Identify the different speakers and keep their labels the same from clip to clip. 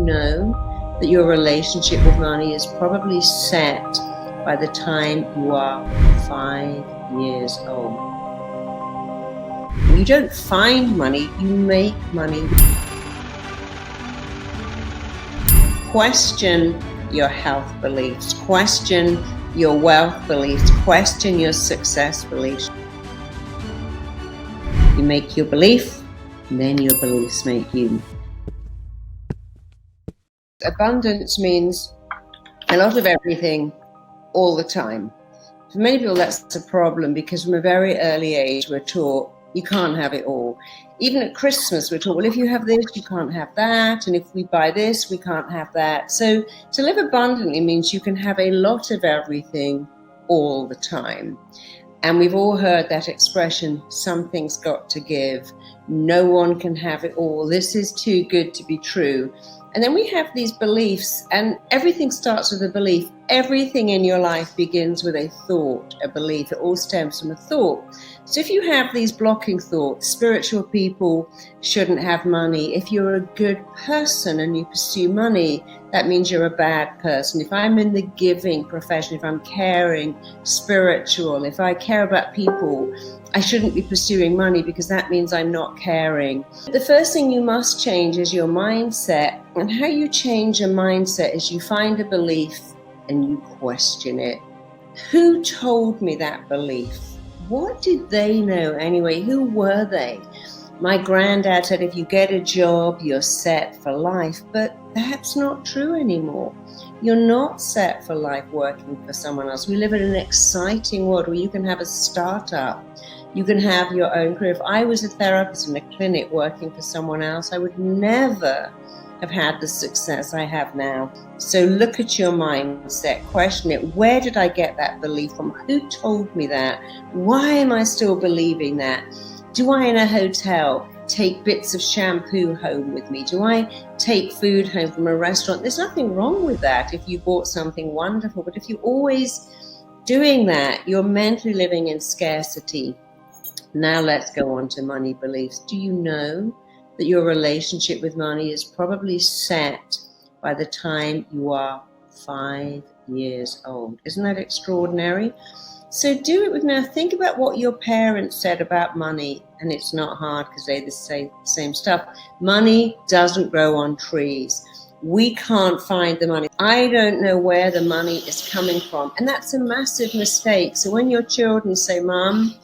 Speaker 1: know that your relationship with money is probably set by the time you are 5 years old? You don't find money, you make money. Question your health beliefs, question your wealth beliefs, question your success beliefs. You make your belief, and then your beliefs make you. Abundance means a lot of everything all the time. For many people, that's a problem because from a very early age, we're taught you can't have it all. Even at Christmas, we're taught, well, if you have this, you can't have that. And if we buy this, we can't have that. So to live abundantly means you can have a lot of everything all the time. And we've all heard that expression, something's got to give. No one can have it all. This is too good to be true. And then we have these beliefs, and everything starts with a belief. Everything in your life begins with a thought, a belief. It all stems from a thought. So if you have these blocking thoughts, spiritual people shouldn't have money. If you're a good person and you pursue money, that means you're a bad person. If I'm in the giving profession, if I'm caring, spiritual, if I care about people, I shouldn't be pursuing money because that means I'm not caring. The first thing you must change is your mindset. And how you change a mindset is you find a belief and you question it. Who told me that belief? What did they know anyway? Who were they? My granddad said, if you get a job, you're set for life. But that's not true anymore. You're not set for life working for someone else. We live in an exciting world where you can have a startup. You can have your own career. If I was a therapist in a clinic working for someone else, I would never have had the success I have now. So look at your mindset, question it. Where did I get that belief from? Who told me that? Why am I still believing that? Do I in a hotel take bits of shampoo home with me? Do I take food home from a restaurant? There's nothing wrong with that if you bought something wonderful, but if you're always doing that, you're mentally living in scarcity. Now let's go on to money beliefs. Do you know that your relationship with money is probably set by the time you are 5 years old? Isn't that extraordinary? So do it with now. Think about what your parents said about money, and it's not hard because they say the same stuff. Money doesn't grow on trees. We can't find the money. I don't know where the money is coming from, and that's a massive mistake. So when your children say, Mom,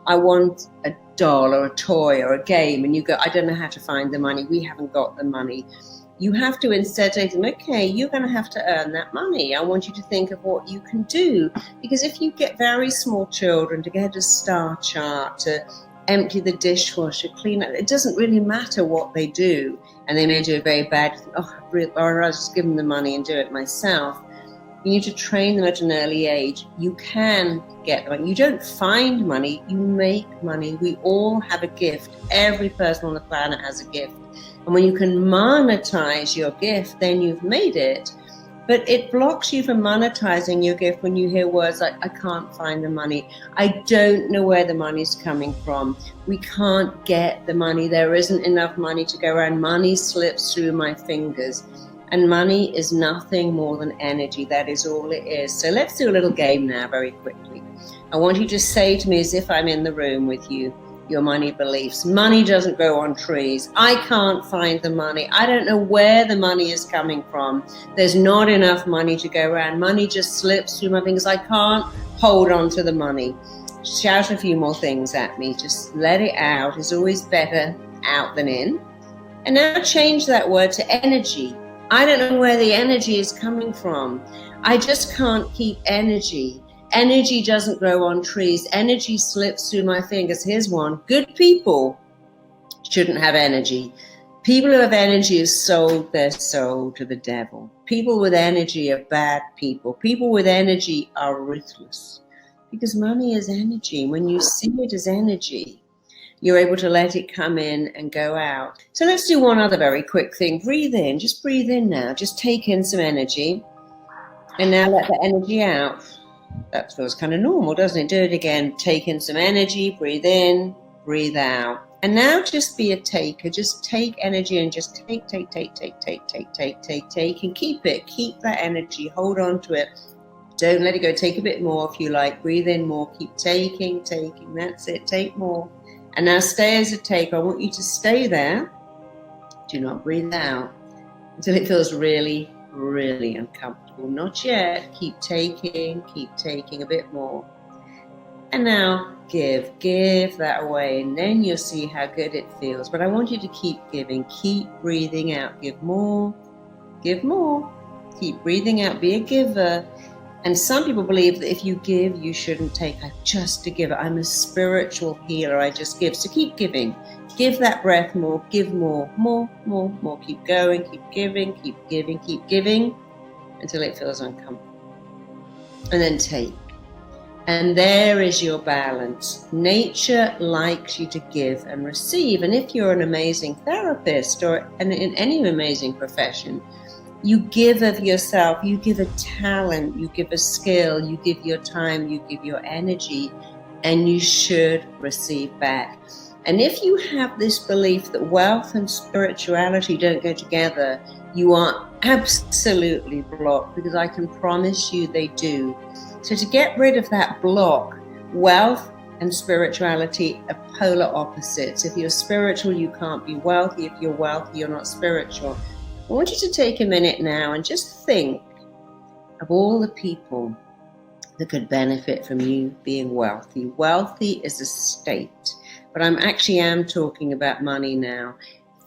Speaker 1: I want a doll or a toy or a game, and you go, I don't know how to find the money, we haven't got the money. You have to instead say to them, okay, you're going to have to earn that money. I want you to think of what you can do. Because if you get very small children to get a star chart, to empty the dishwasher, clean it, it doesn't really matter what they do. And they may do a very bad thing. Or I'll just give them the money and do it myself. You need to train them at an early age. You can get the money. You don't find money, you make money. We all have a gift. Every person on the planet has a gift. And when you can monetize your gift, then you've made it. But it blocks you from monetizing your gift when you hear words like, I can't find the money. I don't know where the money's coming from. We can't get the money. There isn't enough money to go around. Money slips through my fingers. And money is nothing more than energy. That is all it is. So let's do a little game now very quickly. I want you to say to me as if I'm in the room with you, your money beliefs. Money doesn't grow on trees. I can't find the money. I don't know where the money is coming from. There's not enough money to go around. Money just slips through my fingers. I can't hold on to the money. Shout a few more things at me. Just let it out. It's always better out than in. And now change that word to energy. I don't know where the energy is coming from. I just can't keep energy. Energy doesn't grow on trees. Energy slips through my fingers. Here's one. Good people shouldn't have energy. People who have energy have sold their soul to the devil. People with energy are bad people. People with energy are ruthless. Because money is energy. When you see it as energy, you're able to let it come in and go out. So let's do one other very quick thing. Breathe in. Just breathe in now. Just take in some energy. And now let the energy out. That feels kind of normal, doesn't it? Do it again. Take in some energy. Breathe in. Breathe out. And now just be a taker. Just take energy and just take, and keep it. Keep that energy. Hold on to it. Don't let it go. Take a bit more if you like. Breathe in more. Keep taking. That's it. Take more. And now stay as a taker. I want you to stay there. Do not breathe out until it feels really, really uncomfortable. Not yet. Keep taking a bit more. And now give that away, and then you'll see how good it feels. But I want you to keep giving, keep breathing out, give more, keep breathing out, be a giver. And some people believe that if you give, you shouldn't take. I'm just a giver. I'm a spiritual healer. I just give. So keep giving. Give that breath more, give more. Keep going, keep giving until it feels uncomfortable. And then take. And there is your balance. Nature likes you to give and receive. And if you're an amazing therapist or in any amazing profession, you give of yourself, you give a talent, you give a skill, you give your time, you give your energy, and you should receive back. And if you have this belief that wealth and spirituality don't go together, you are absolutely blocked, because I can promise you they do. So to get rid of that block, wealth and spirituality are polar opposites. If you're spiritual, you can't be wealthy. If you're wealthy, you're not spiritual. I want you to take a minute now and just think of all the people that could benefit from you being wealthy. Wealthy is a state, but I am talking about money now.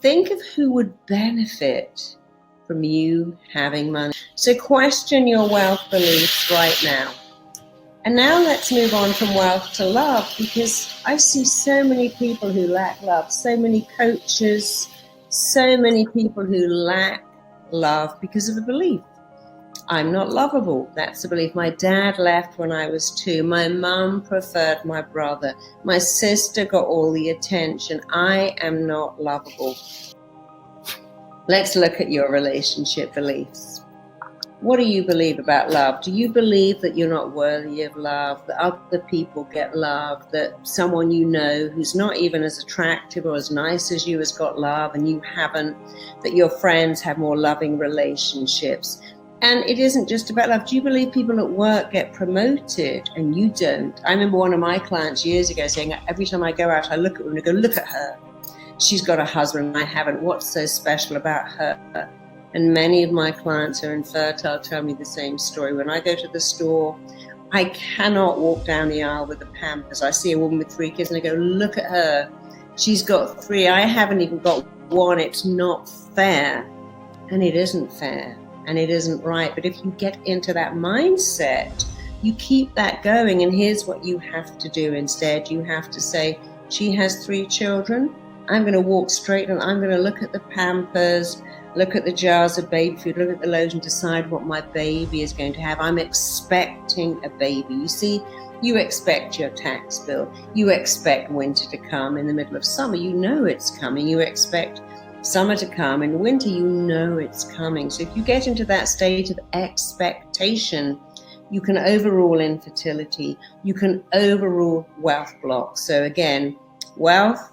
Speaker 1: Think of who would benefit from you having money. So question your wealth beliefs right now. And now let's move on from wealth to love, because I see so many people who lack love, so many coaches, so many people who lack love because of a belief. I'm not lovable. That's a belief. My dad left when I was 2. My mum preferred my brother. My sister got all the attention. I am not lovable. Let's look at your relationship beliefs. What do you believe about love? Do you believe that you're not worthy of love, that other people get love, that someone you know who's not even as attractive or as nice as you has got love and you haven't, that your friends have more loving relationships? And it isn't just about love. Do you believe people at work get promoted and you don't? I remember one of my clients years ago saying, every time I go out, I look at her and I go, look at her. She's got a husband, I haven't. What's so special about her? And many of my clients who are infertile tell me the same story. When I go to the store, I cannot walk down the aisle with the Pampers. I see a woman with 3 kids and I go, look at her. She's got 3. I haven't even got 1. It's not fair. And it isn't fair. And it isn't right. But if you get into that mindset, you keep that going. And here's what you have to do instead. You have to say, she has 3 children. I'm going to walk straight and I'm going to look at the Pampers, look at the jars of baby food, look at the loads and decide what my baby is going to have. I'm expecting a baby. You see, you expect your tax bill. You expect winter to come in the middle of summer. You know it's coming. You expect summer to come. In winter, you know it's coming. So if you get into that state of expectation, you can overrule infertility. You can overrule wealth blocks. So again, wealth,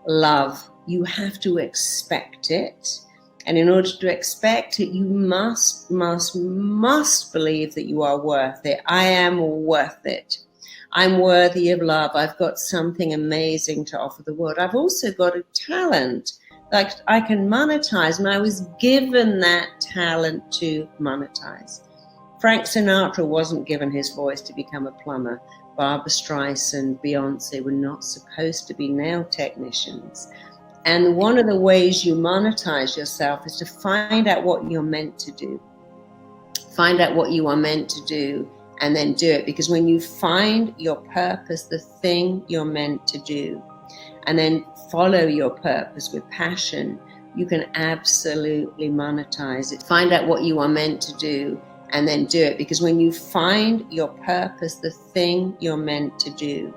Speaker 1: love, you have to expect it. And in order to expect it, you must believe that you are worth it. I am worth it. I'm worthy of love. I've got something amazing to offer the world. I've also got a talent that I can monetize, and I was given that talent to monetize. Frank Sinatra wasn't given his voice to become a plumber. Barbra Streisand, Beyonce were not supposed to be nail technicians. And one of the ways you monetize yourself is to find out what you're meant to do. Find out what you are meant to do and then do it. Because when you find your purpose, the thing you're meant to do, and then follow your purpose with passion, you can absolutely monetize it. Find out what you are meant to do and then do it. Because when you find your purpose, the thing you're meant to do,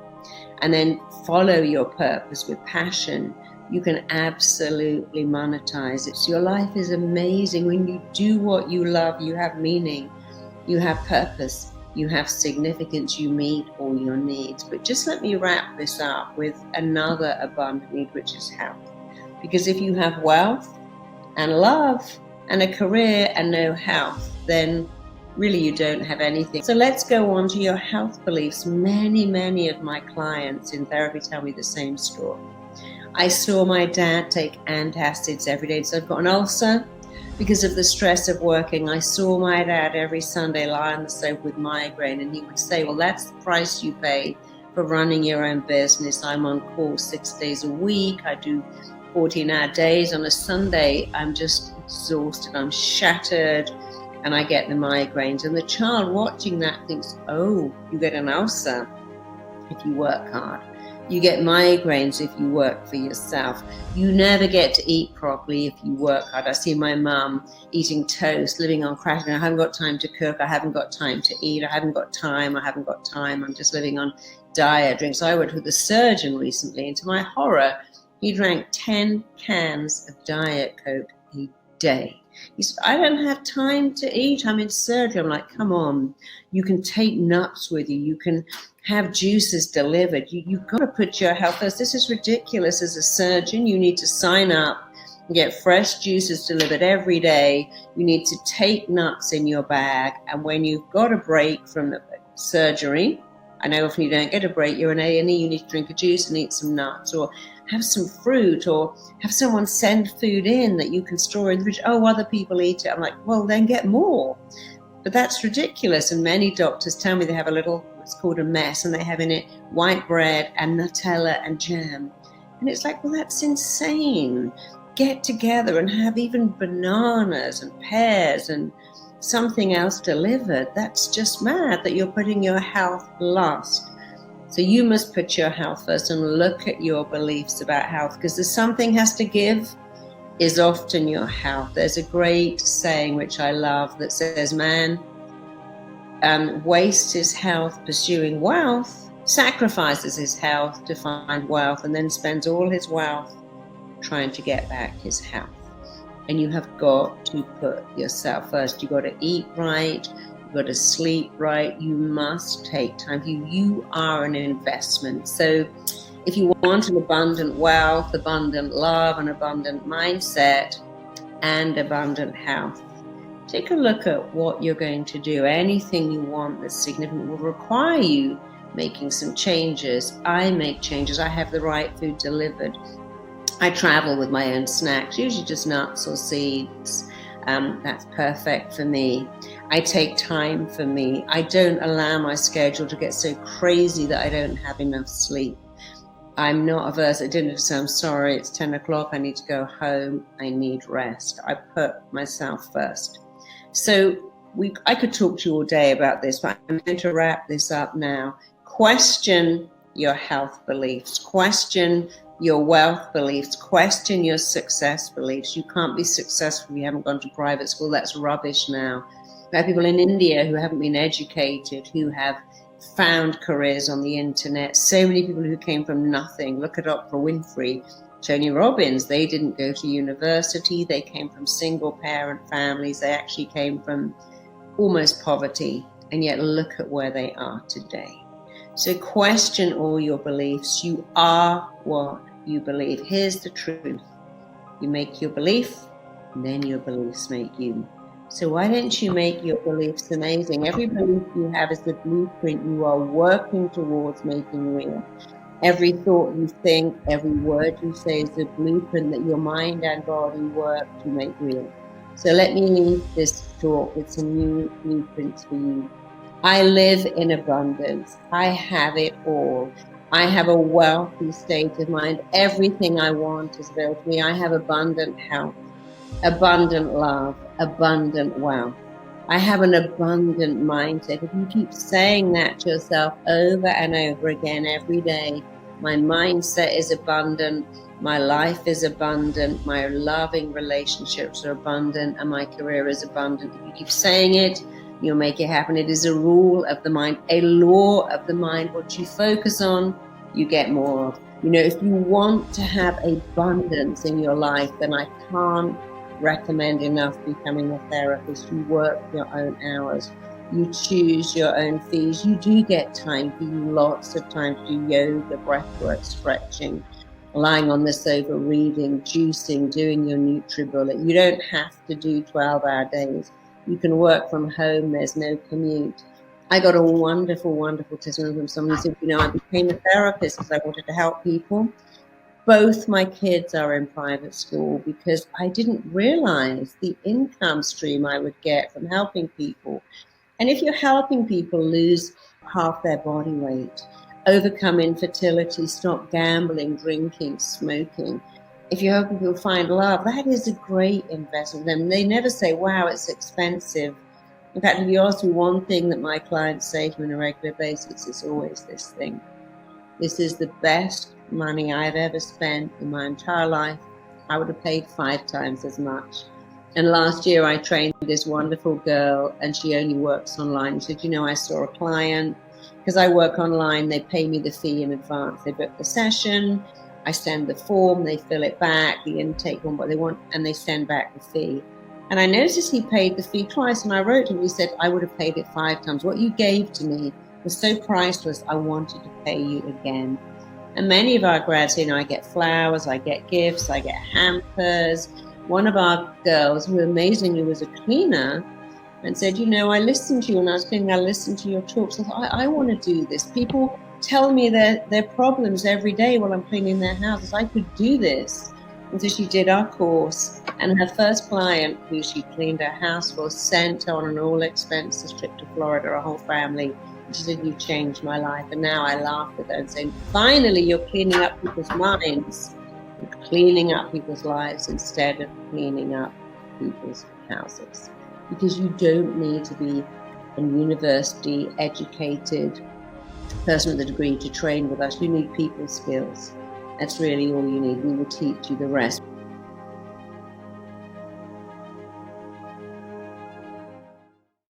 Speaker 1: and then follow your purpose with passion, you can absolutely monetize it. So your life is amazing. When you do what you love, you have meaning, you have purpose, you have significance, you meet all your needs. But just let me wrap this up with another abundant need, which is health. Because if you have wealth and love and a career and no health, then really you don't have anything. So let's go on to your health beliefs. Many of my clients in therapy tell me the same story. I saw my dad take antacids every day. So I've got an ulcer because of the stress of working. I saw my dad every Sunday lie on the sofa with migraine, and he would say, well, that's the price you pay for running your own business. I'm on call 6 days a week. I do 14-hour days. On a Sunday, I'm just exhausted. I'm shattered, and I get the migraines. And the child watching that thinks, oh, you get an ulcer if you work hard. You get migraines if you work for yourself. You never get to eat properly if you work hard. I see my mum eating toast, living on crackers. I haven't got time to cook. I haven't got time to eat. I haven't got time. I'm just living on diet drinks. I went with a surgeon recently, and to my horror, he drank 10 cans of Diet Coke a day. He said, I don't have time to eat. I'm in surgery. I'm like, come on. You can take nuts with you. You can have juices delivered. You've got to put your health first. This is ridiculous. As a surgeon, you need to sign up and get fresh juices delivered every day. You need to take nuts in your bag. And when you've got a break from the surgery, I know often you don't get a break, you're in A&E, you need to drink a juice and eat some nuts, or have some fruit, or have someone send food in that you can store in the fridge. Oh, other people eat it. I'm like, well, then get more. But that's ridiculous. And many doctors tell me they have a little, it's called a mess, and they have in it white bread and Nutella and jam. And it's like, well, that's insane. Get together and have even bananas and pears and something else delivered. That's just mad that you're putting your health last. So you must put your health first and look at your beliefs about health, because there's something has to give is often your health. There's a great saying which I love that says, man wastes his health pursuing wealth, sacrifices his health to find wealth, and then spends all his wealth trying to get back his health. And you have got to put yourself first. You've got to eat right. You've got to sleep right. You must take time. You are an investment. So if you want an abundant wealth, abundant love, an abundant mindset, and abundant health, take a look at what you're going to do. Anything you want that's significant will require you making some changes. I make changes. I have the right food delivered. I travel with my own snacks, usually just nuts or seeds. That's perfect for me. I take time for me. I don't allow my schedule to get so crazy that I don't have enough sleep. I'm not averse at dinner to say, I'm sorry, it's 10 o'clock, I need to go home, I need rest. I put myself first. So I could talk to you all day about this, but I'm going to wrap this up now. Question your health beliefs. Question your wealth beliefs. Question your success beliefs. You can't be successful if you haven't gone to private school. That's rubbish now. There are people in India who haven't been educated, who have found careers on the internet. So many people who came from nothing. Look at Oprah Winfrey, Anthony Robbins. They didn't go to university. They came from single parent families. They actually came from almost poverty. And yet look at where they are today. So question all your beliefs. You are what you believe. Here's the truth. You make your belief, and then your beliefs make you. So why don't you make your beliefs amazing? Every belief you have is the blueprint you are working towards making real. Every thought you think, every word you say is the blueprint that your mind and body work to make real. So let me leave this talk with some new blueprints for you. I live in abundance. I have it all. I have a wealthy state of mind. Everything I want is available to me. I have abundant health, abundant love, abundant wealth. I have an abundant mindset. If you keep saying that to yourself over and over again every day, my mindset is abundant, my life is abundant, my loving relationships are abundant, and my career is abundant. If you keep saying it, you'll make it happen. It is a rule of the mind, a law of the mind. What you focus on, you get more of. You know, if you want to have abundance in your life, then I can't recommend enough becoming a therapist. You work your own hours. You choose your own fees. You do get time for you, lots of time to do yoga, breathwork, stretching, lying on the sofa, reading, juicing, doing your NutriBullet. You don't have to do 12-hour days. You can work from home. There's no commute. I got a wonderful, wonderful testimony from someone who said, I became a therapist because I wanted to help people. Both my kids are in private school because I didn't realize the income stream I would get from helping people. And if you're helping people lose half their body weight, overcome infertility, stop gambling, drinking, smoking, if you're helping people find love, that is a great investment. And they never say, wow, it's expensive. In fact, if you ask me one thing that my clients say to me on a regular basis, it's always this thing. This is the best money I've ever spent in my entire life. I would have paid 5 times as much. And last year I trained this wonderful girl and she only works online. She said, I saw a client, because I work online, they pay me the fee in advance. They book the session, I send the form, they fill it back, the intake form, what they want, and they send back the fee. And I noticed he paid the fee twice, and I wrote to him, he said, I would have paid it 5 times. What you gave to me was so priceless, I wanted to pay you again. And many of our grads, I get flowers, I get gifts, I get hampers. One of our girls, who amazingly was a cleaner, and said, I listened to you when I was cleaning, I listened to your talks. I thought, I want to do this. People tell me their problems every day while I'm cleaning their houses. I could do this. And so she did our course, and her first client, who she cleaned her house for, sent her on an all-expenses trip to Florida, a whole family. And she said, you changed my life. And now I laugh with her and say, finally, you're cleaning up people's minds, you're cleaning up people's lives instead of cleaning up people's houses. Because you don't need to be a university educated person with a degree to train with us. You need people skills. That's really all you need. We will teach you the rest.